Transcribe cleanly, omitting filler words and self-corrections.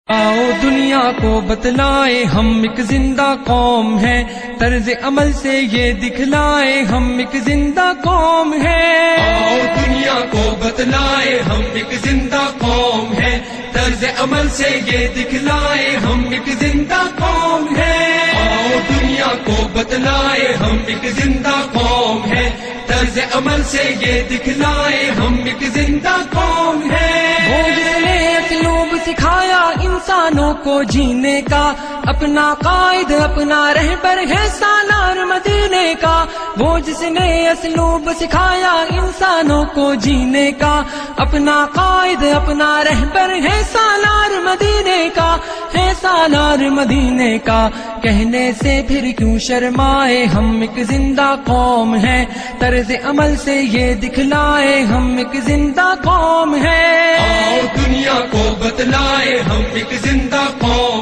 آؤ دنیا کو بتلائے ہم ایک زندہ قوم ہے، طرز عمل سے یہ دکھلائے ہم ایک زندہ قوم ہے۔ آؤ دنیا کو بتلائے ہم ایک زندہ قوم ہے، طرز عمل سے یہ دکھلائے ہم ایک زندہ قوم ہے۔ آؤ دنیا کو بتلائے ہم ایک زندہ قوم ہے، طرز عمل سے یہ دکھلائے ہم ایک زندہ قوم ہے۔ وہ جس نے اسلوب سکھایا انسانوں کو جینے کا، اپنا قائد اپنا رہبر ہے سالار مدینے کا۔ وہ جس نے اسلوب سکھایا انسانوں کو جینے کا، اپنا قائد اپنا رہبر ہے سالار مدینے کا، ہے سالار مدینے کا۔ کہنے سے پھر کیوں شرمائے ہم ایک زندہ قوم ہے، طرز عمل سے یہ دکھلائے ہم ایک زندہ قوم ہے۔ آؤ دنیا کو بتلائے ہم ایک زندہ قوم